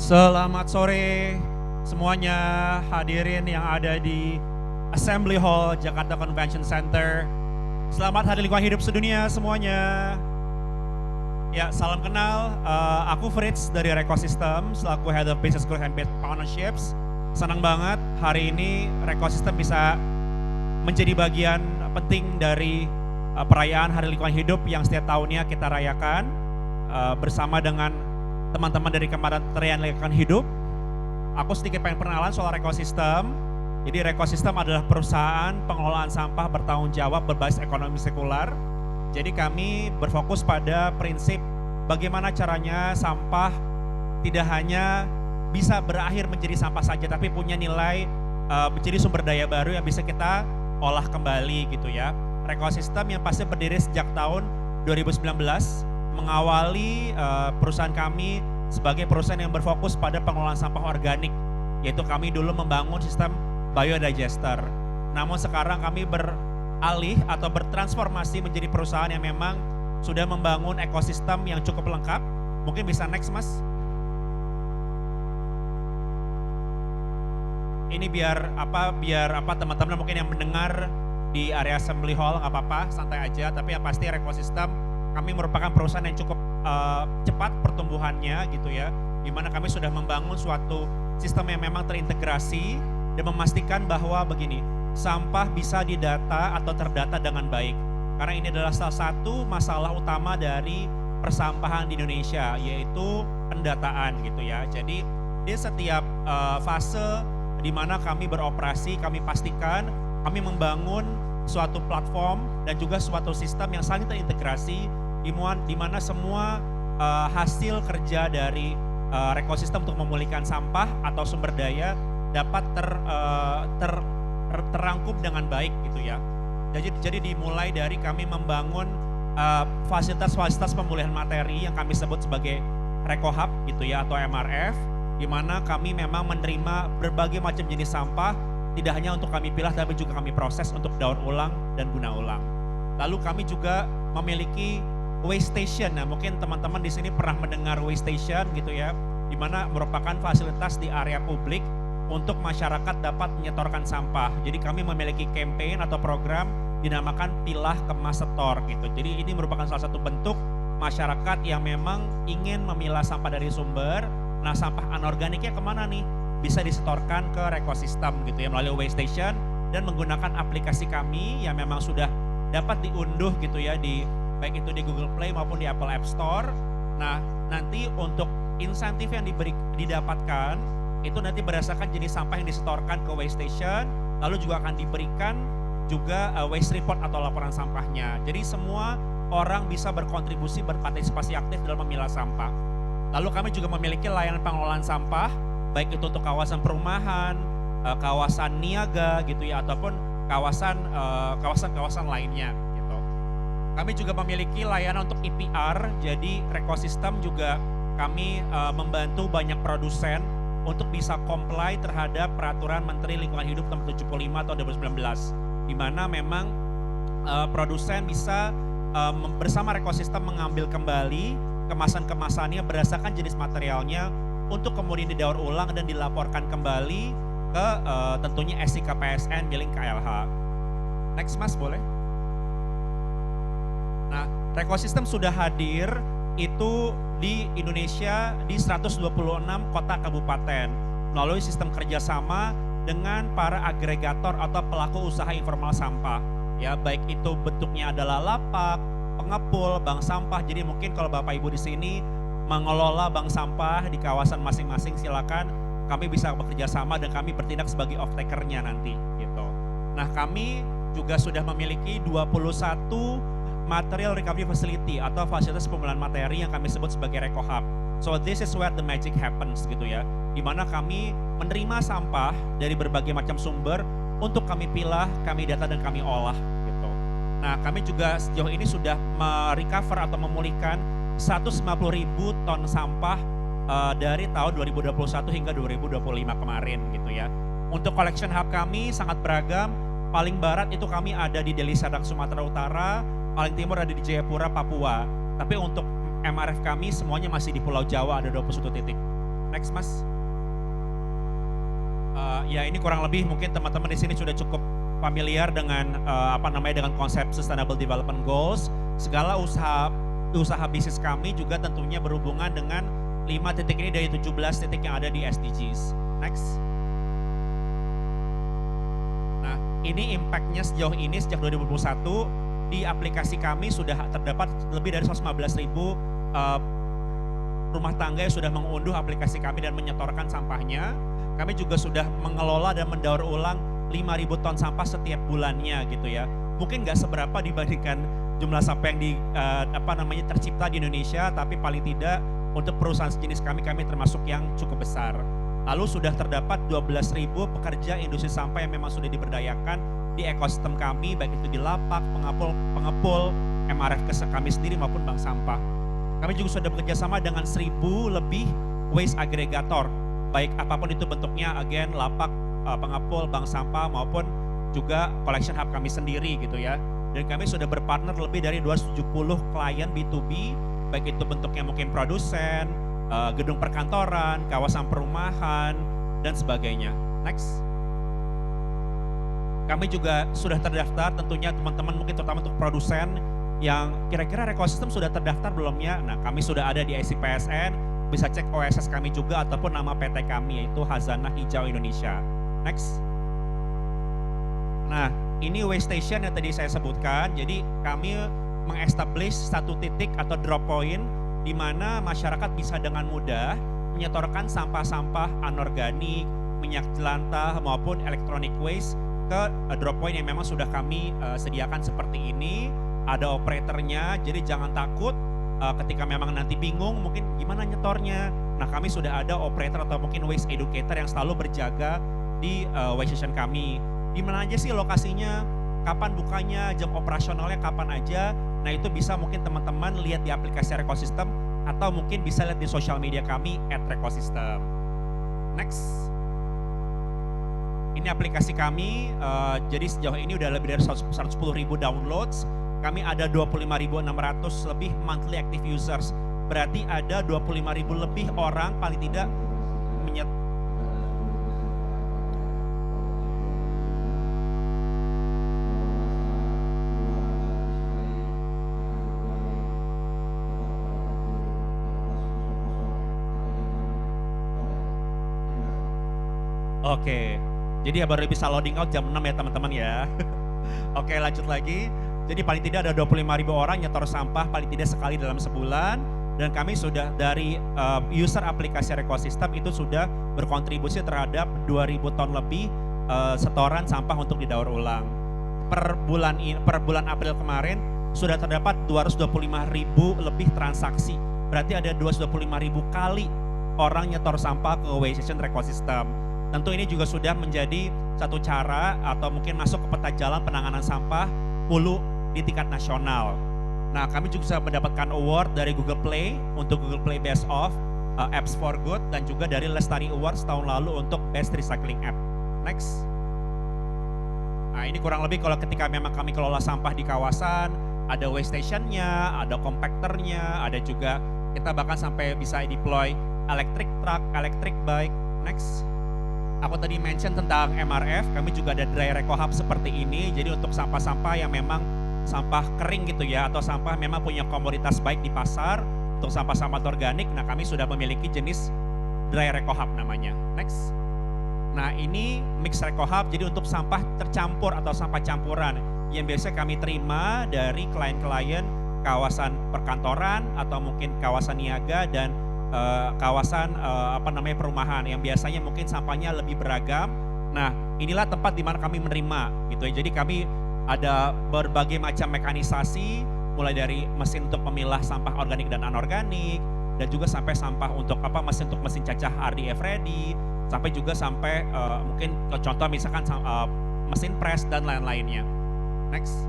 Selamat sore semuanya hadirin yang ada di Assembly Hall Jakarta Convention Center. Selamat Hari Lingkungan Hidup Sedunia semuanya. Ya, salam kenal. Aku Fritz dari Recosystem selaku Head of Business Growth and Partnerships. Senang banget hari ini Recosystem bisa menjadi bagian penting dari perayaan Hari Lingkungan Hidup yang setiap tahunnya kita rayakan bersama dengan teman-teman dari Kementerian Lingkungan Hidup. Aku sedikit pengen perkenalan soal Recosystem. Jadi Recosystem adalah perusahaan pengelolaan sampah bertanggung jawab berbasis ekonomi sirkular. Jadi kami berfokus pada prinsip bagaimana caranya sampah tidak hanya bisa berakhir menjadi sampah saja, tapi punya nilai menjadi sumber daya baru yang bisa kita olah kembali gitu ya. Recosystem yang pasti berdiri sejak tahun 2019 mengawali perusahaan kami sebagai perusahaan yang berfokus pada pengelolaan sampah organik, yaitu kami dulu membangun sistem biodigester. Namun sekarang kami beralih atau bertransformasi menjadi perusahaan yang memang sudah membangun ekosistem yang cukup lengkap. Mungkin bisa next mas. Ini biar teman-teman mungkin yang mendengar di area Assembly Hall nggak apa-apa, santai aja. Tapi yang pasti Recosystem kami merupakan perusahaan yang cukup cepat pertumbuhannya gitu ya, di mana kami sudah membangun suatu sistem yang memang terintegrasi dan memastikan bahwa begini, sampah bisa didata atau terdata dengan baik. Karena ini adalah salah satu masalah utama dari persampahan di Indonesia, yaitu pendataan gitu ya. Jadi di setiap fase di mana kami beroperasi, kami pastikan kami membangun suatu platform dan juga suatu sistem yang saling terintegrasi di mana semua hasil kerja dari Recosystem untuk memulihkan sampah atau sumber daya dapat terangkum dengan baik gitu ya. Jadi dimulai dari kami membangun fasilitas-fasilitas pemulihan materi yang kami sebut sebagai RecoHub gitu ya, atau MRF, di mana kami memang menerima berbagai macam jenis sampah, tidak hanya untuk kami pilah tapi juga kami proses untuk daur ulang dan guna ulang. Lalu kami juga memiliki waste station. Nah, mungkin teman-teman di sini pernah mendengar waste station gitu ya, di mana merupakan fasilitas di area publik untuk masyarakat dapat menyetorkan sampah. Jadi kami memiliki campaign atau program dinamakan Pilah Kemas Setor gitu. Jadi ini merupakan salah satu bentuk masyarakat yang memang ingin memilah sampah dari sumber. Nah, sampah anorganiknya kemana nih? Bisa disetorkan ke Recosystem gitu ya, melalui waste station dan menggunakan aplikasi kami yang memang sudah dapat diunduh gitu ya, di baik itu di Google Play maupun di Apple App Store. Nah, nanti untuk insentif yang didapatkan itu nanti berdasarkan jenis sampah yang disetorkan ke waste station, lalu juga akan diberikan juga waste report atau laporan sampahnya. Jadi semua orang bisa berkontribusi, berpartisipasi aktif dalam memilah sampah. Lalu kami juga memiliki layanan pengelolaan sampah, baik itu untuk kawasan perumahan, kawasan niaga gitu ya, ataupun kawasan lainnya. Kami juga memiliki layanan untuk EPR, jadi Recosystem juga kami membantu banyak produsen untuk bisa comply terhadap Peraturan Menteri Lingkungan Hidup nomor 75 tahun 2019, di mana memang produsen bisa bersama Recosystem mengambil kembali kemasan-kemasannya berdasarkan jenis materialnya untuk kemudian didaur ulang dan dilaporkan kembali ke tentunya SIKPSN milik KLH. Next mas boleh? Nah, Recosystem sudah hadir itu di Indonesia di 126 kota kabupaten melalui sistem kerjasama dengan para agregator atau pelaku usaha informal sampah. Ya, baik itu bentuknya adalah lapak, pengepul, bank sampah. Jadi mungkin kalau Bapak Ibu di sini mengelola bank sampah di kawasan masing-masing, silakan kami bisa bekerja sama dan kami bertindak sebagai off-taker-nya nanti gitu. Nah, kami juga sudah memiliki 21 material recovery facility atau fasilitas pemulihan materi yang kami sebut sebagai RecoHub. So this is where the magic happens gitu ya, di mana kami menerima sampah dari berbagai macam sumber untuk kami pilah, kami data dan kami olah gitu. Nah, kami juga sejauh ini sudah merecover atau memulihkan 150.000 ton sampah dari tahun 2021 hingga 2025 kemarin gitu ya. Untuk collection hub kami sangat beragam. Paling barat itu kami ada di Deli Serdang, Sumatera Utara, paling timur ada di Jayapura, Papua. Tapi untuk MRF kami semuanya masih di Pulau Jawa, ada 21 titik. Next Mas. Ya ini kurang lebih mungkin teman-teman di sini sudah cukup familiar dengan dengan konsep Sustainable Development Goals. Segala usaha bisnis kami juga tentunya berhubungan dengan 5 titik ini dari 17 titik yang ada di SDGs. Next. Nah, ini impact-nya sejauh ini sejak 2021 di aplikasi kami sudah terdapat lebih dari 115.000 rumah tangga yang sudah mengunduh aplikasi kami dan menyetorkan sampahnya. Kami juga sudah mengelola dan mendaur ulang 5.000 ton sampah setiap bulannya gitu ya. Mungkin nggak seberapa dibandingkan jumlah sampah yang tercipta di Indonesia, tapi paling tidak untuk perusahaan sejenis kami termasuk yang cukup besar. Lalu sudah terdapat 12.000 pekerja industri sampah yang memang sudah diberdayakan di ekosistem kami, baik itu di lapak, pengepul, MRF kami sendiri maupun bank sampah. Kami juga sudah bekerja sama dengan 1.000 lebih waste aggregator, baik apapun itu bentuknya, agen, lapak, pengepul, bank sampah maupun juga collection hub kami sendiri gitu ya. Dan kami sudah berpartner lebih dari 270 klien B2B, baik itu bentuknya mungkin produsen, gedung perkantoran, kawasan perumahan, dan sebagainya. Next. Kami juga sudah terdaftar tentunya teman-teman mungkin terutama untuk produsen yang kira-kira ekosistem sudah terdaftar belum ya? Nah, kami sudah ada di ICPSN, bisa cek OSS kami juga ataupun nama PT kami yaitu Hazanah Hijau Indonesia. Next. Nah, ini waste station yang tadi saya sebutkan. Jadi kami mengestablish satu titik atau drop point di mana masyarakat bisa dengan mudah menyetorkan sampah-sampah anorganik, minyak jelantah maupun electronic waste ke drop point yang memang sudah kami sediakan seperti ini. Ada operatornya, jadi jangan takut ketika memang nanti bingung mungkin gimana nyetornya. Nah, kami sudah ada operator atau mungkin waste educator yang selalu berjaga di waste station kami. Di mana aja sih lokasinya, kapan bukanya, jam operasionalnya kapan aja. Nah, itu bisa mungkin teman-teman lihat di aplikasi Rekosistem atau mungkin bisa lihat di sosial media kami @Rekosistem. Next. Ini aplikasi kami, jadi sejauh ini udah lebih dari 110.000 downloads. Kami ada 25.600 lebih monthly active users. Berarti ada 25.000 lebih orang paling tidak Oke, jadi ya baru bisa loading out jam 6 ya teman-teman ya. Oke, lanjut lagi. Jadi paling tidak ada 25.000 orang nyetor sampah paling tidak sekali dalam sebulan. Dan kami sudah dari user aplikasi Rekosistem itu sudah berkontribusi terhadap 2.000 ton lebih setoran sampah untuk didaur ulang. Per bulan April kemarin sudah terdapat 225.000 lebih transaksi. Berarti ada 225.000 kali orang nyetor sampah ke waste station Rekosistem. Tentu ini juga sudah menjadi satu cara atau mungkin masuk ke peta jalan penanganan sampah hulu di tingkat nasional. Nah, kami juga sudah mendapatkan award dari Google Play untuk Google Play Best of Apps for Good dan juga dari Lestari Awards tahun lalu untuk Best Recycling App. Next. Nah, ini kurang lebih kalau ketika memang kami kelola sampah di kawasan, ada waste stationnya, ada compactornya, ada juga kita bahkan sampai bisa deploy electric truck, electric bike. Next. Aku tadi mention tentang MRF, kami juga ada dry reco hub seperti ini. Jadi untuk sampah-sampah yang memang sampah kering gitu ya, atau sampah memang punya komoditas baik di pasar, untuk sampah-sampah organik, nah kami sudah memiliki jenis dry reco hub namanya. Next. Nah, ini mix reco hub, jadi untuk sampah tercampur atau sampah campuran yang biasa kami terima dari klien-klien kawasan perkantoran atau mungkin kawasan niaga dan kawasan perumahan yang biasanya mungkin sampahnya lebih beragam. Nah, inilah tempat di mana kami menerima gitu ya. Jadi kami ada berbagai macam mekanisasi, mulai dari mesin untuk memilah sampah organik dan anorganik, dan juga sampai sampah untuk mesin cacah RDF ready, sampai juga sampai mungkin contoh misalkan mesin press dan lain-lainnya. Next.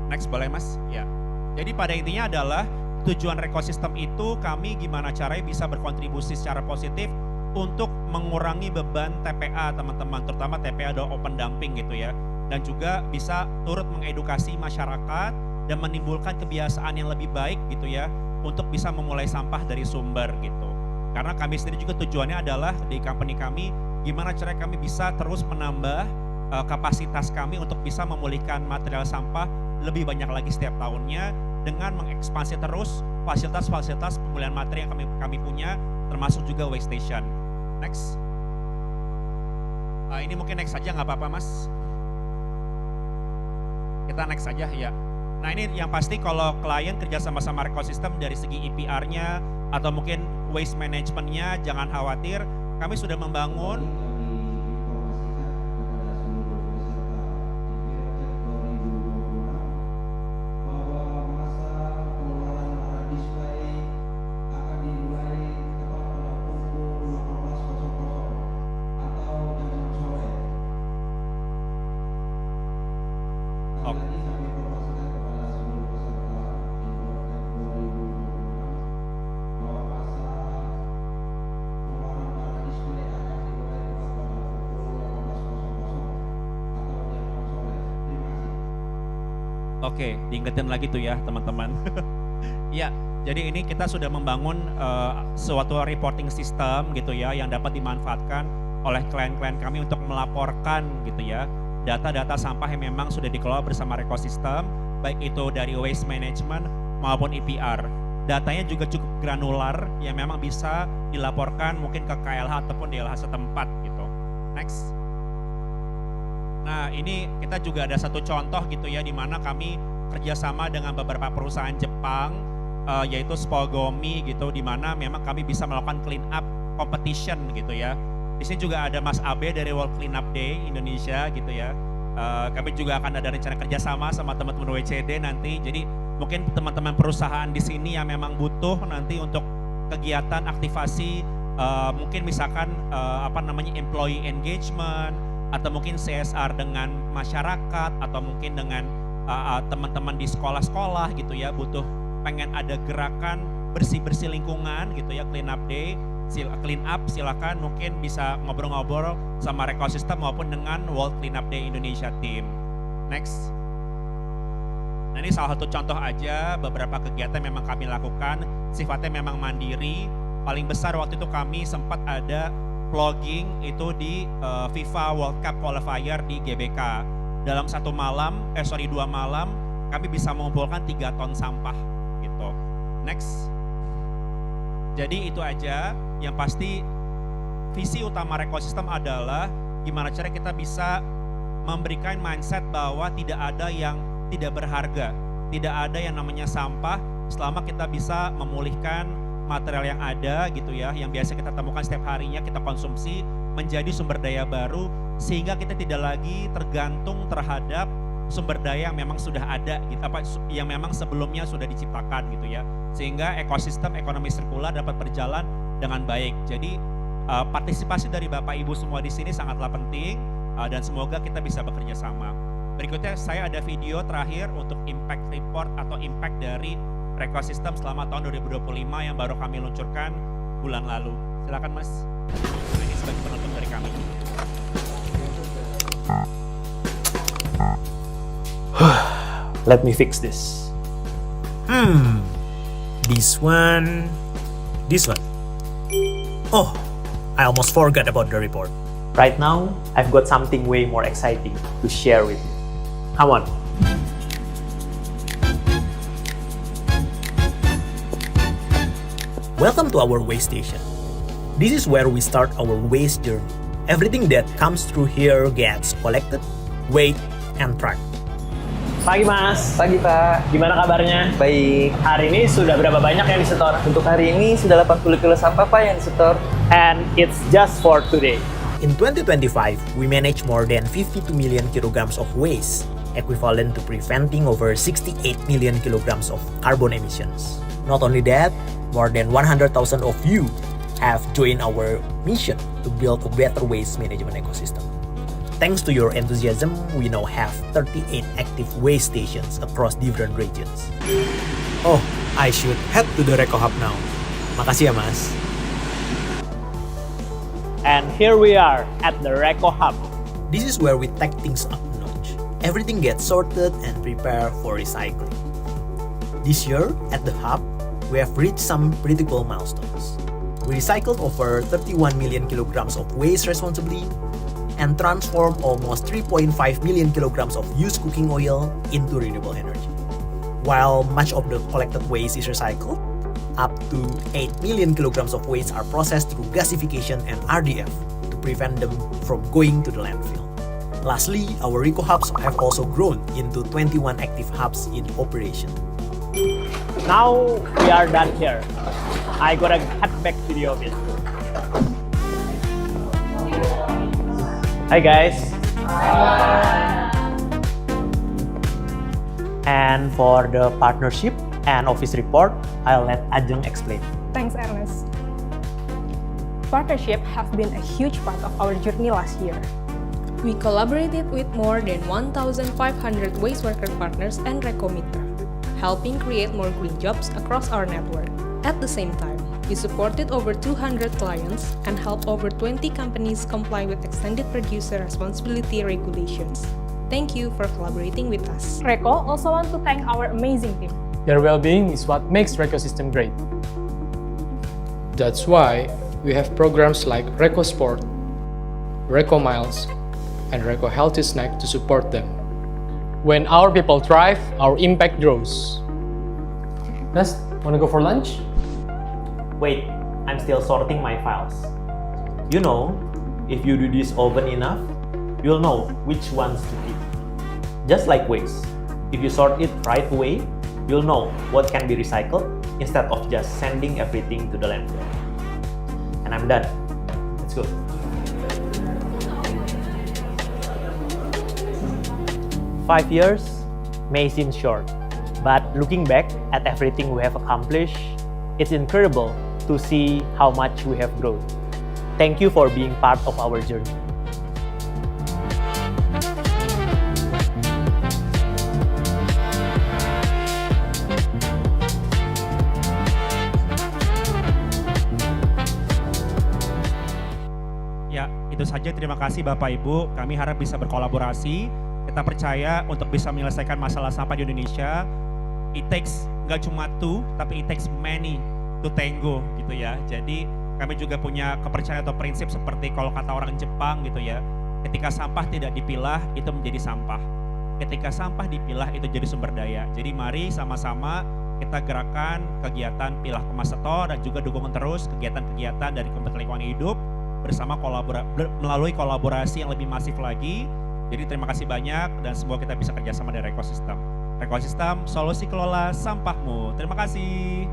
Next boleh Mas? Ya. Jadi pada intinya adalah tujuan Rekosistem itu kami gimana caranya bisa berkontribusi secara positif untuk mengurangi beban TPA teman-teman, terutama TPA atau open dumping gitu ya. Dan juga bisa turut mengedukasi masyarakat dan menimbulkan kebiasaan yang lebih baik gitu ya untuk bisa memulai sampah dari sumber gitu. Karena kami sendiri juga tujuannya adalah di company kami, gimana cara kami bisa terus menambah kapasitas kami untuk bisa memulihkan material sampah lebih banyak lagi setiap tahunnya dengan mengekspansi terus fasilitas-fasilitas pemulihan materi yang kami punya, termasuk juga waste station. Next. Ini mungkin next saja, nggak apa-apa Mas. Kita next saja ya. Nah ini yang pasti kalau klien kerja sama-sama ekosistem dari segi EPR-nya atau mungkin waste management-nya, jangan khawatir, kami sudah membangun Oke, diingetin lagi tuh ya teman-teman. Ya, jadi ini kita sudah membangun suatu reporting system gitu ya yang dapat dimanfaatkan oleh klien-klien kami untuk melaporkan gitu ya data-data sampah yang memang sudah dikelola bersama ekosistem, baik itu dari waste management maupun EPR. Datanya juga cukup granular yang memang bisa dilaporkan mungkin ke KLH ataupun DLH setempat gitu. Next. Nah ini kita juga ada satu contoh gitu ya, di mana kami kerjasama dengan beberapa perusahaan Jepang, yaitu Spogomi gitu, di mana memang kami bisa melakukan clean up competition gitu ya. Di sini juga ada Mas Abe dari World Clean Up Day Indonesia gitu ya. Kami juga akan ada rencana kerjasama sama teman-teman WCD nanti. Jadi mungkin teman-teman perusahaan di sini yang memang butuh nanti untuk kegiatan aktivasi, mungkin misalkan employee engagement, atau mungkin CSR dengan masyarakat, atau mungkin dengan teman-teman di sekolah-sekolah gitu ya, butuh pengen ada gerakan bersih-bersih lingkungan gitu ya, clean up day, clean up, silakan mungkin bisa ngobrol-ngobrol sama ekosistem maupun dengan World Clean Up Day Indonesia team. Next. Nah ini salah satu contoh aja beberapa kegiatan memang kami lakukan, sifatnya memang mandiri. Paling besar waktu itu kami sempat ada vlogging itu di FIFA World Cup Qualifier di GBK. Dalam 2 malam kami bisa mengumpulkan 3 ton sampah gitu. Next. Jadi itu aja, yang pasti visi utama ekosistem adalah gimana cara kita bisa memberikan mindset bahwa tidak ada yang tidak berharga, tidak ada yang namanya sampah selama kita bisa memulihkan material yang ada gitu ya, yang biasa kita temukan setiap harinya kita konsumsi menjadi sumber daya baru, sehingga kita tidak lagi tergantung terhadap sumber daya yang memang sudah ada gitu, yang memang sebelumnya sudah diciptakan gitu ya, sehingga ekosistem ekonomi sirkular dapat berjalan dengan baik. Jadi partisipasi dari Bapak Ibu semua di sini sangatlah penting, dan semoga kita bisa bekerja sama. Berikutnya saya ada video terakhir untuk impact report atau impact dari ekosistem selama tahun 2025 yang baru kami luncurkan bulan lalu. Silakan Mas. Ini sebagai penutup dari kami. Let me fix this. This one. Oh, I almost forgot about the report. Right now, I've got something way more exciting to share with you. Come on. Welcome to our waste station. This is where we start our waste journey. Everything that comes through here gets collected, weighed, and tracked. Pagi Mas. Pagi Pak. Gimana kabarnya? Baik. Hari ini sudah berapa banyak yang disetor? Untuk hari ini sudah 80 kilo sampah Pak yang disetor. And it's just for today. In 2025, we managed more than 52 million kilograms of waste, equivalent to preventing over 68 million kilograms of carbon emissions. Not only that, more than 100,000 of you have joined our mission to build a better waste management ecosystem. Thanks to your enthusiasm, we now have 38 active waste stations across different regions. Oh, I should head to the Reco Hub now. Makasih ya, Mas. And here we are at the Reco Hub. This is where we take things up a notch. Everything gets sorted and prepared for recycling. This year, at the Hub, we have reached some pretty cool milestones. We recycled over 31 million kilograms of waste responsibly and transformed almost 3.5 million kilograms of used cooking oil into renewable energy. While much of the collected waste is recycled, up to 8 million kilograms of waste are processed through gasification and RDF to prevent them from going to the landfill. Lastly, our Reco hubs have also grown into 21 active hubs in operation. Now we are done here. I gotta head back to the office. Hi guys. And for the partnership and office report, I'll let Ajeng explain. Thanks, Ernest. Partnership have been a huge part of our journey last year. We collaborated with more than 1,500 waste worker partners and Recometer, helping create more green jobs across our network. At the same time, we supported over 200 clients and helped over 20 companies comply with extended producer responsibility regulations. Thank you for collaborating with us. Reco also want to thank our amazing team. Their well-being is what makes Recosystem great. That's why we have programs like Reco Sport, Reco Miles, and Reco Healthy Snack to support them. When our people thrive, our impact grows. Nest, wanna go for lunch? Wait, I'm still sorting my files. You know, if you do this often enough, you'll know which ones to keep. Just like waste, if you sort it right away, you'll know what can be recycled instead of just sending everything to the landfill. And I'm done. Let's go. "5 years may seem short, but looking back at everything we have accomplished, it's incredible to see how much we have grown. Thank you for being part of our journey." Ya, itu saja. Terima kasih Bapak Ibu. Kami harap bisa berkolaborasi. Kita percaya untuk bisa menyelesaikan masalah sampah di Indonesia, it takes nggak cuma two, tapi it takes many to tango gitu ya. Jadi kami juga punya kepercayaan atau prinsip seperti kalau kata orang Jepang gitu ya, ketika sampah tidak dipilah itu menjadi sampah. Ketika sampah dipilah itu jadi sumber daya. Jadi mari sama-sama kita gerakan kegiatan pilah kemas setor dan juga dukungan terus kegiatan-kegiatan dari Kementerian Lingkungan Hidup bersama melalui kolaborasi yang lebih masif lagi. Jadi terima kasih banyak dan semoga kita bisa kerjasama dengan Recosystem. Recosystem, solusi kelola sampahmu. Terima kasih.